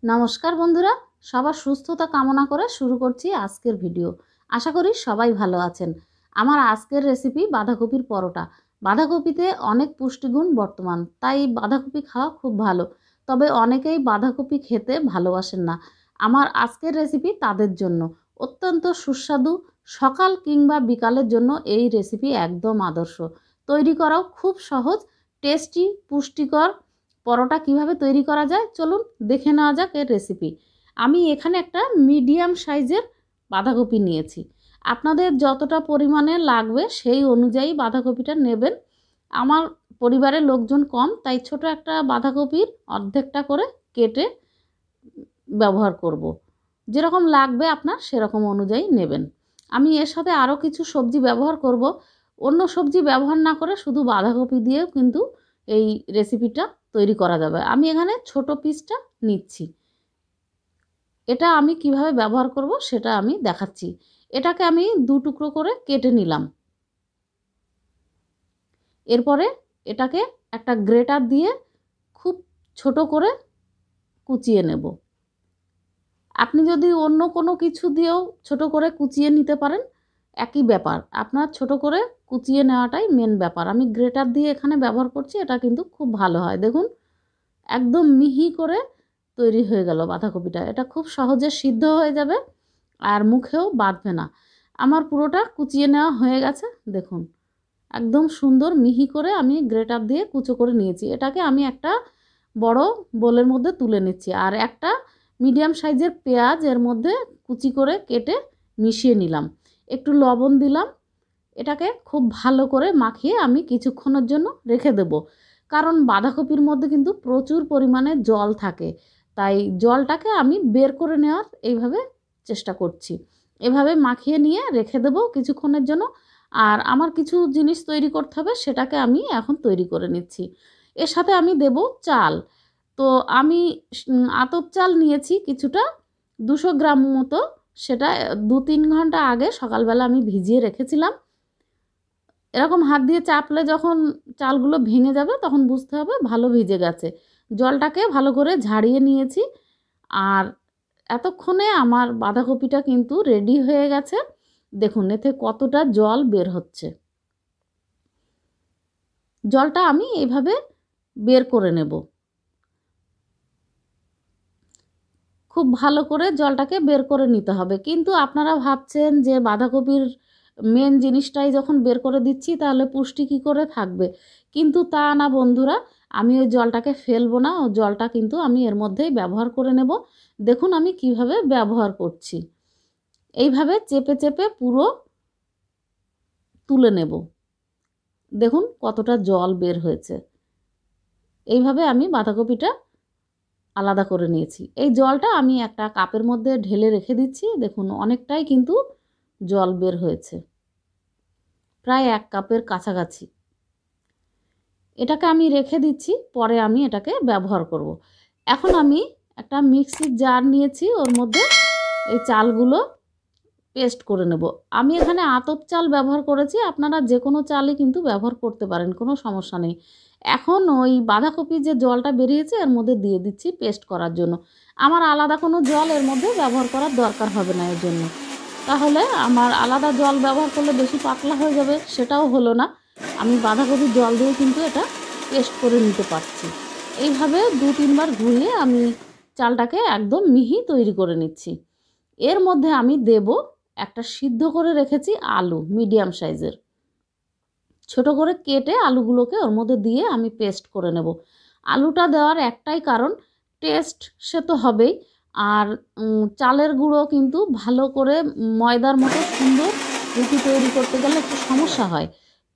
নমস্কার বন্ধুরা, সবার সুস্থতা কামনা করে শুরু করছি আজকের ভিডিও। আশা করি সবাই ভালো আছেন। আমার আজকের রেসিপি বাঁধাকপির পরোটা। বাঁধাকপিতে অনেক পুষ্টিগুণ বর্তমান, তাই বাঁধাকপি খাওয়া খুব ভালো। তবে অনেকেই বাঁধাকপি খেতে ভালোবাসেন না। আমার আজকের রেসিপি তাদের জন্য অত্যন্ত সুস্বাদু। সকাল কিংবা বিকালের জন্য এই রেসিপি একদম আদর্শ। তৈরি করাও খুব সহজ, টেস্টি, পুষ্টিকর। পরোটা কিভাবে তৈরি করা যায় চলুন দেখে নেওয়া যাক এর রেসিপি। আমি এখানে একটা মিডিয়াম সাইজের বাঁধাকপি নিয়েছি। আপনাদের যতটা পরিমাণে লাগবে সেই অনুযায়ী বাঁধাকপিটা নেবেন। আমার পরিবারের লোকজন কম, তাই ছোট একটা বাঁধাকপির অর্ধেকটা করে কেটে ব্যবহার করব। যেরকম লাগবে আপনার সেরকম অনুযায়ী নেবেন। আমি এর সাথে আরও কিছু সবজি ব্যবহার করব। অন্য সবজি ব্যবহার না করে শুধু বাঁধাকপি দিয়েও কিন্তু এই রেসিপিটা তৈরি করা যাবে। আমি এখানে ছোট পিসটা নিচ্ছি। এটা আমি কিভাবে ব্যবহার করব সেটা আমি দেখাচ্ছি। এটাকে আমি দু টুকরো করে কেটে নিলাম। এরপরে এটাকে একটা গ্রেটার দিয়ে খুব ছোট করে কুচিয়ে নেব। আপনি যদি অন্য কোনো কিছু দিয়েও ছোট করে কুচিয়ে নিতে পারেন, একই ব্যাপার। আপনার ছোট করে কুচিয়ে নেওয়াটাই মেন ব্যাপার। আমি গ্রেটার দিয়ে এখানে ব্যবহার করছি, এটা কিন্তু খুব ভালো হয়। দেখুন একদম মিহি করে তৈরি হয়ে গেল বাঁধাকপিটা। এটা খুব সহজে সিদ্ধ হয়ে যাবে আর মুখেও বাঁধবে না। আমার পুরোটা কুচিয়ে নেওয়া হয়ে গেছে। দেখুন একদম সুন্দর মিহি করে আমি গ্রেটার দিয়ে কুচো করে নিয়েছি। এটাকে আমি একটা বড় বোলের মধ্যে তুলে নিচ্ছি। আর একটা মিডিয়াম সাইজের পেঁয়াজ এর মধ্যে কুচি করে কেটে মিশিয়ে নিলাম, একটু লবণ দিলাম। এটাকে খুব ভালো করে মাখিয়ে আমি কিছুক্ষণের জন্য রেখে দেব। কারণ বাঁধাকপির মধ্যে কিন্তু প্রচুর পরিমাণে জল থাকে, তাই জলটাকে আমি বের করে নেওয়ার এইভাবে চেষ্টা করছি। এভাবে মাখিয়ে নিয়ে রেখে দেব কিছুক্ষণের জন্য। আর আমার কিছু জিনিস তৈরি করতে হবে, সেটাকে আমি এখন তৈরি করে নিচ্ছি। এর সাথে আমি দেব চাল। তো আমি আতপ চাল নিয়েছি কিছুটা, 200 গ্রাম মতো। সেটা 2-3 ঘন্টা আগে সকালবেলা আমি ভিজিয়ে রেখেছিলাম। এরকম হাত দিয়ে চাপলে যখন চালগুলো ভেঙে যাবে তখন বুঝতে হবে ভালো ভিজে গেছে। জলটাকে ভালো করে ঝাড়িয়ে নিয়েছি। আর এতক্ষণে আমার বাঁধাকপিটা কিন্তু রেডি হয়ে গেছে। দেখুন এতে কতটা জল বের হচ্ছে। জলটা আমি এইভাবে বের করে নেব। খুব ভালো করে জলটাকে বের করে নিতে হবে। কিন্তু আপনারা ভাবছেন যে বাঁধাকপির মেন জিনিসটাই যখন বের করে দিচ্ছি তাহলে পুষ্টি কী করে থাকবে, কিন্তু তা না বন্ধুরা। আমি ওই জলটাকে ফেলবো না, ও জলটা কিন্তু আমি এর মধ্যেই ব্যবহার করে নেব। দেখুন আমি কিভাবে ব্যবহার করছি। এইভাবে চেপে চেপে পুরো তুলে নেব। দেখুন কতটা জল বের হয়েছে। এইভাবে আমি বাঁধাকপিটা আলাদা করে নিয়েছি। এই জলটা আমি একটা কাপের মধ্যে ঢেলে রেখে দিচ্ছি। দেখুন অনেকটাই কিন্তু জল বের হয়েছে, প্রায় 1 কাপের কাছাকাছি। এটাকে আমি রেখে দিচ্ছি, পরে আমি এটাকে ব্যবহার করব। এখন আমি একটা মিক্সির জার নিয়েছি, ওর মধ্যে এই চালগুলো পেস্ট করে নেব। আমি এখানে আতপ চাল ব্যবহার করেছি, আপনারা যে কোনো চালই কিন্তু ব্যবহার করতে পারেন, কোনো সমস্যা নেই। এখন ওই বাঁধাকপি যে জলটা বেরিয়েছে এর মধ্যে দিয়ে দিচ্ছি পেস্ট করার জন্য। আমার আলাদা কোনো জল এর মধ্যে ব্যবহার করার দরকার হবে না এর জন্য। তাহলে আমার আলাদা জল ব্যবহার করলে বেশি পাতলা হয়ে যাবে, সেটাও হলো না। আমি বাঁধাকপির জল দিয়ে কিন্তু এটা পেস্ট করে নিতে পারছি। এইভাবে 2-3 বার ঘুরিয়ে আমি চালটাকে একদম মিহি তৈরি করে নিচ্ছি। এর মধ্যে আমি দেব একটা সিদ্ধ করে রেখেছি আলু, মিডিয়াম সাইজের। ছোট করে কেটে আলুগুলোকে ওর মধ্যে দিয়ে আমি পেস্ট করে নেব। আলুটা দেওয়ার একটাই কারণ, টেস্ট সে তো হবেই, আর চালের গুঁড়ো কিন্তু ভালো করে ময়দার মতো সুন্দর রুটি তৈরি করতে গেলে একটু সমস্যা হয়।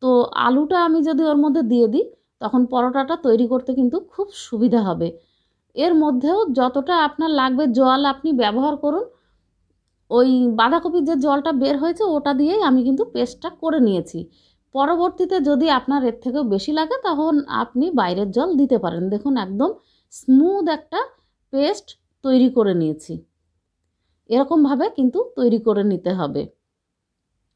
তো আলুটা আমি যদি ওর মধ্যে দিয়ে দিই তখন পরোটাটা তৈরি করতে কিন্তু খুব সুবিধা হবে। এর মধ্যেও যতটা আপনার লাগবে জল আপনি ব্যবহার করুন। ওই বাঁধাকপির যে জলটা বের হয়েছে ওটা দিয়েই আমি কিন্তু পেস্টটা করে নিয়েছি। পরবর্তীতে যদি আপনার এর থেকেও বেশি লাগে তখন আপনি বাইরের জল দিতে পারেন। দেখুন একদম স্মুথ একটা পেস্ট তৈরি করে নিয়েছি। এরকমভাবে কিন্তু তৈরি করে নিতে হবে।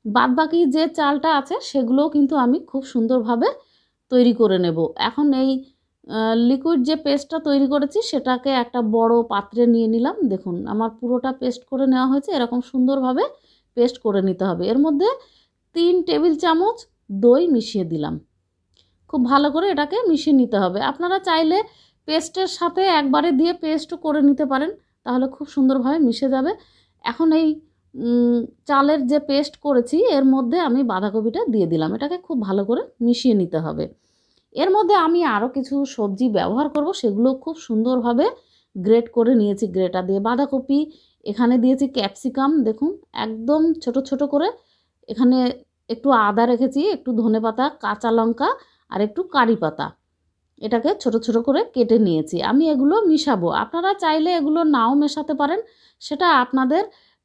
বাদবাকি যে চালটা আছে সেগুলোও কিন্তু আমি খুব সুন্দরভাবে তৈরি করে নেব। এখন এই লিকুইড যে পেস্টটা তৈরি করেছি সেটাকে একটা বড় পাত্রে নিয়ে নিলাম। দেখুন আমার পুরোটা পেস্ট করে নেওয়া হয়েছে। এরকম সুন্দরভাবে পেস্ট করে নিতে হবে। এর মধ্যে 3 টেবিল চামচ দই মিশিয়ে দিলাম। খুব ভালো করে এটাকে মিশিয়ে নিতে হবে। আপনারা চাইলে পেস্টের সাথে একবারে দিয়ে পেস্টও করে নিতে পারেন, তাহলে খুব সুন্দরভাবে মিশে যাবে। এখন এই চালের যে পেস্ট করেছি এর মধ্যে আমি বাঁধাকপিটা দিয়ে দিলাম। এটাকে খুব ভালো করে মিশিয়ে নিতে হবে। এর মধ্যে আমি আরও কিছু সবজি ব্যবহার করব, সেগুলো খুব সুন্দরভাবে গ্রেট করে নিয়েছি গ্রেটার দিয়ে। বাঁধাকপি, এখানে দিয়েছি ক্যাপসিকাম, দেখুন একদম ছোট ছোট করে। এখানে একটু আদা রেখেছি, একটু ধনেপাতা, কাঁচা লঙ্কা আর একটু কারি পাতা, এটাকে ছোট ছোট করে কেটে নিয়েছি। আমি এগুলো মিশাবো। আপনারা চাইলে এগুলো নাও মেশাতে পারেন, সেটা আপনাদের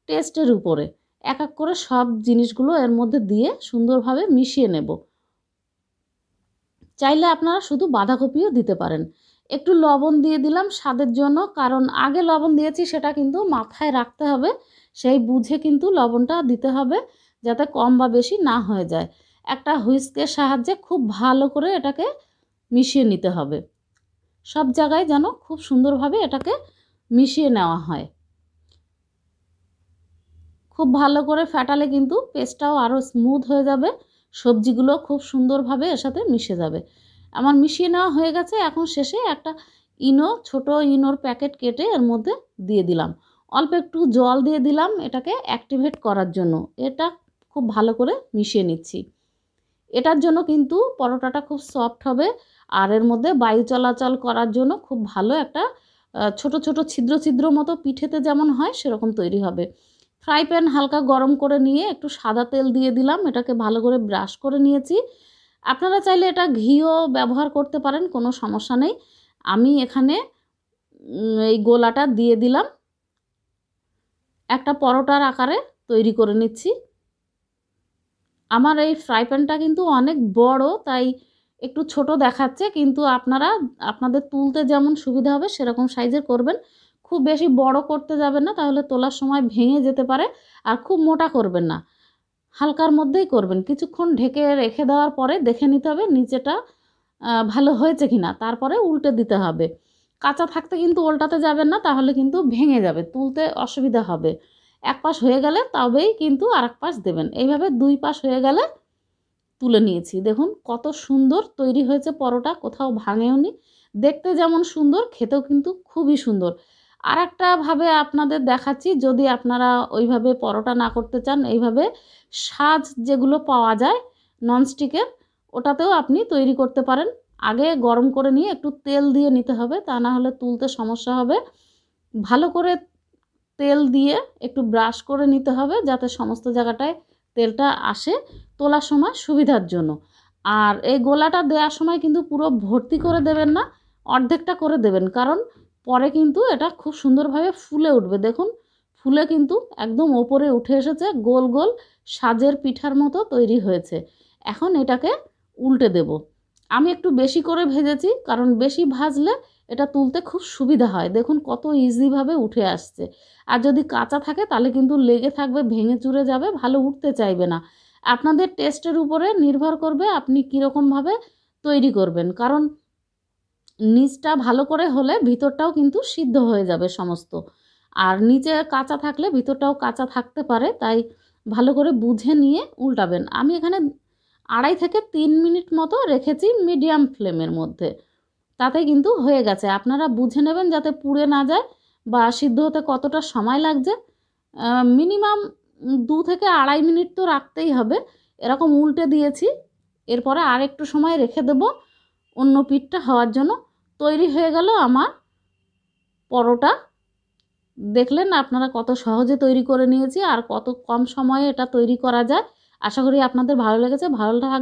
টেস্টের উপরে। এক এক করে সব জিনিসগুলো এর মধ্যে দিয়ে সুন্দরভাবে মিশিয়ে নেব। চাইলে আপনারা শুধু বাঁধাকপিও দিতে পারেন। একটু লবণ দিয়ে দিলাম স্বাদের জন্য, কারণ আগে লবণ দিয়েছি সেটা কিন্তু মাথায় রাখতে হবে, সেই বুঝে কিন্তু লবণটা দিতে হবে, যাতে কম বা বেশি না হয়ে যায়। একটা হুইস্কের সাহায্যে খুব ভালো করে এটাকে মিশিয়ে নিতে হবে। সব জায়গায় যেন খুব সুন্দরভাবে এটাকে মিশিয়ে নেওয়া হয়। খুব ভালো করে ফেটালে কিন্তু পেস্টটাও আরও স্মুথ হয়ে যাবে, সবজিগুলো খুব সুন্দরভাবে এর সাথে মিশে যাবে। আমার মিশিয়ে নেওয়া হয়ে গেছে। এখন শেষে একটা ছোট ইনোর প্যাকেট কেটে এর মধ্যে দিয়ে দিলাম। অল্প একটু জল দিয়ে দিলাম এটাকে অ্যাক্টিভেট করার জন্য। এটা খুব ভালো করে মিশিয়ে নিচ্ছি। এটার জন্য কিন্তু পরোটাটা খুব সফট হবে, আর এর মধ্যে বায়ু চলাচল করার জন্য খুব ভালো একটা ছোট ছোট ছিদ্র ছিদ্র মতো পিঠেতে যেমন হয় সেরকম তৈরি হবে। ফ্রাই প্যান হালকা গরম করে নিয়ে একটু সাদা তেল দিয়ে দিলাম, এটাকে ভালো করে ব্রাশ করে নিয়েছি। আপনারা চাইলে এটা ঘিও ব্যবহার করতে পারেন, কোনো সমস্যা নেই। আমি এখানে এই গোলাটা দিয়ে দিলাম, একটা পরোটার আকারে তৈরি করে নিচ্ছি। আমার এই ফ্রাই প্যানটা কিন্তু অনেক বড়, তাই একটু ছোট দেখাচ্ছে, কিন্তু আপনারা আপনাদের তুলতে যেমন সুবিধা হবে সেরকম সাইজের করবেন। খুব বেশি বড় করতে যাবেন না, তাহলে তোলার সময় ভেঙে যেতে পারে। আর খুব মোটা করবেন না, হালকার মধ্যেই করবেন। কিছুক্ষণ ঢেকে রেখে দেওয়ার পরে দেখে নিতে হবে নিচেটা ভালো হয়েছে কিনা, তারপরে উল্টে দিতে হবে। কাঁচা থাকতে কিন্তু উল্টাতে যাবেন না, তাহলে কিন্তু ভেঙে যাবে, তুলতে অসুবিধা হবে। এক পাশ হয়ে গেলে তবেই কিন্তু আর এক পাশ দেবেন। এইভাবে 2 পাশ হয়ে গেলে তুলে নিয়েছি। দেখুন কত সুন্দর তৈরি হয়েছে পরোটা, কোথাও ভাঙেওনি। দেখতে যেমন সুন্দর, খেতেও কিন্তু খুবই সুন্দর। আর একটা ভাবে আপনাদের দেখাচ্ছি, যদি আপনারা ওইভাবে পরোটা না করতে চান, এইভাবে সাজ যেগুলো পাওয়া যায় ননস্টিকের, ওটাতেও আপনি তৈরি করতে পারেন। আগে গরম করে নিয়ে একটু তেল দিয়ে নিতে হবে, তা না হলে তুলতে সমস্যা হবে। ভালো করে তেল দিয়ে একটু ব্রাশ করে নিতে হবে, যাতে সমস্ত জায়গাটায় তেলটা আসে তোলার সময় সুবিধার জন্য। আর এই গোলাটা দেওয়ার সময় কিন্তু পুরো ভর্তি করে দেবেন না, অর্ধেকটা করে দেবেন, কারণ পরে কিন্তু এটা খুব সুন্দরভাবে ফুলে উঠবে। দেখুন ফুলে কিন্তু একদম ওপরে উঠে এসেছে, গোল গোল সাজের পিঠার মতো তৈরি হয়েছে। এখন এটাকে উল্টে দেব। আমি একটু বেশি করে ভেজেছি, কারণ বেশি ভাজলে এটা তুলতে খুব সুবিধা হয়। দেখুন কত ইজিভাবে উঠে আসছে। আর যদি কাঁচা থাকে তাহলে কিন্তু লেগে থাকবে, ভেঙে চুরে যাবে, ভালো উঠতে চাইবে না। আপনাদের টেস্টের উপরে নির্ভর করবে আপনি কীরকমভাবে তৈরি করবেন, কারণ নিচটা ভালো করে হলে ভিতরটাও কিন্তু সিদ্ধ হয়ে যাবে সমস্ত। আর নিচে কাঁচা থাকলে ভিতরটাও কাঁচা থাকতে পারে, তাই ভালো করে বুঝে নিয়ে উল্টাবেন। আমি এখানে 2.5 থেকে 3 মিনিট মতো রেখেছি মিডিয়াম ফ্লেমের মধ্যে, তাতে কিন্তু হয়ে গেছে। আপনারা বুঝে নেবেন যাতে পুড়ে না যায় বা সিদ্ধ হতে কতটা সময় লাগছে। মিনিমাম 2 থেকে 2.5 মিনিট তো রাখতেই হবে। এরকম উল্টে দিয়েছি, এরপরে আর একটু সময় রেখে দেব অন্য পিঠটা হওয়ার জন্য। তৈরি হয়ে গেল আমার পরোটা। দেখলেন আপনারা কত সহজে তৈরি করে নিয়েছি, আর কত কম সময়ে এটা তৈরি করা যায়। আশা করি আপনাদের ভালো লেগেছে। ভালো থাকবে।